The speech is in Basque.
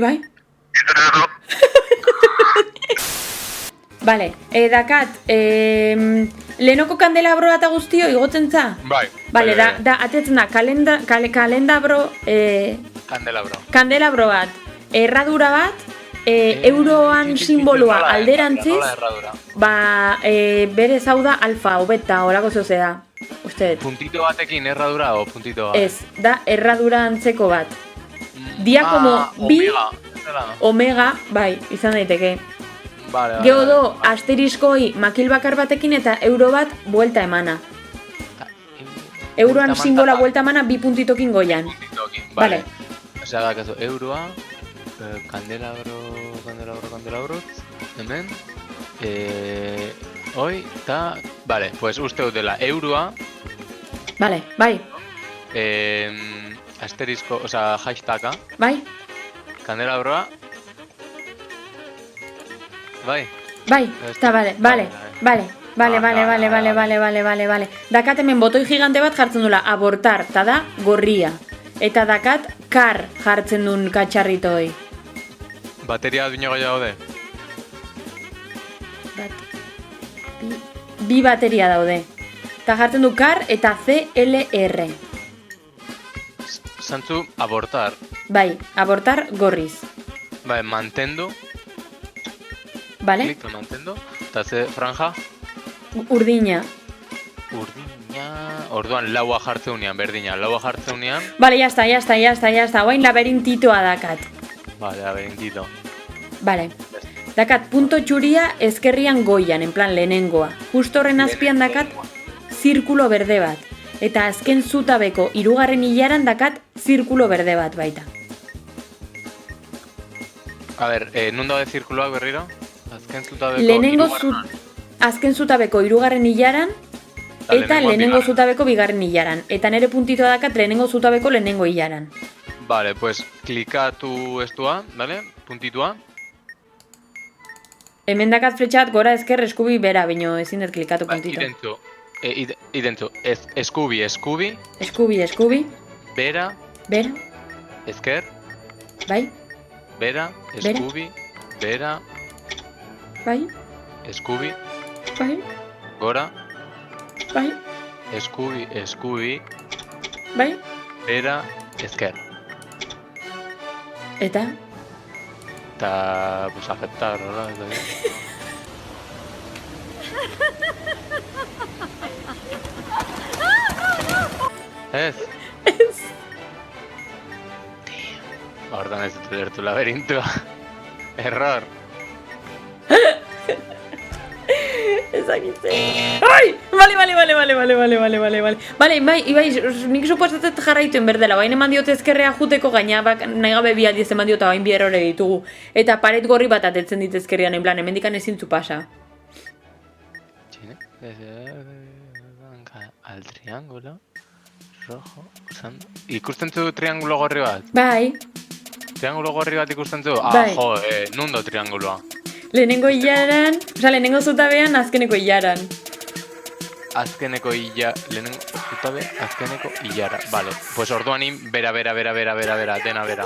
Ibai? Vale, dakat, lehenoko kandelabroa eta guztio igotzen za? Bai. Vale, da atetzen da, kalendabro, kandelabro bat, erradura bat, euroan simboloa alderantziz, bere zau da alfa, obeta, horako zehose da. Uste. Puntito batekin erradura o puntito bat? Ez, da erradura antzeko bat. Dia como bi, omega, bai, izan daiteke. Gero do, asteriskoi makil bakar batekin eta euro bat buelta emana. Euroan simbola buelta emana bi puntitokin goian. Vale. Osea, da, kaso, euroa, kandelabro, hemen, hoi, eta, vale, pues uste dutela, euroa, vale, bai, asterisko, osea, hashtagga, bai, kandelabroa, bai, eta vale. Dakat hemen botoi gigante bat jartzen dula abortar, eta da gorria. Eta dakat kar jartzen duen katxarritoi. Bateria duño gaia daude? Bi bateria daude. Eta jartzen du kar eta CLR. Zantzu, abortar. Bai, abortar gorriz. Bai, mantendu. Vale. Klik, mantendu. Eta ze franja? Urdina. Orduan laua jartzeunean, berdina, laua jartzeunean. Vale, ya está. Oain laberintoa dakat. Vale, laberintito. Vale. Dakat punto txuria ezkerrian goian, en plan lehenengoa. Justo horren azpian dakat zirkulo berde bat. Eta azken zutabeko hirugarren hilaran dakat zirkulo berde bat baita. A ber, nun daude zirkuloak berriro? Azken zutabeko hirugarren hilaran eta lehenengo zutabeko bigarren hilaran. Eta nire puntitoa dakat lehenengo zutabeko lehenengo hilaran. Vale, pues klikatu estua, vale? Puntitua. Hemen dakat fletxat gora ezker eskubi bera, baino ezin dut klikatu puntito. Identzu, eskubi. Eskubi. Bera. Ezker. Bai. Bera. Eskubi. Bera. Bai. Eskubi. Bai. Gora. Bai. Eskubi. Bai. Bera. Ezker. Eta, pues aceptar, ¿no? Ez? Ordan ez dut lertu laberintua. Error. ezagitze. Ai! Vale. Vale, Ibai, nik suposatzen jarraituen berdela, baina eman diote ezkerrea juteko gaina, nahi gabe bi aldiz eman diota bain bi errore ditugu. Eta paret gorri bat atetzen dit ezkerrean, en plan, hemendikan ezin zu pasa. Al triángulo rojo usando. Ikusten zu triángulo gorri bat? Bai. Triángulo gorri bat ikusten zu? Bai. Nundo trianguloa? Lehenengo hilaran, lehenengo zutabean, azkeneko hilaran. Lehenengo zutabe, azkeneko hilara. Vale, pues orduanin, bera, dena bera.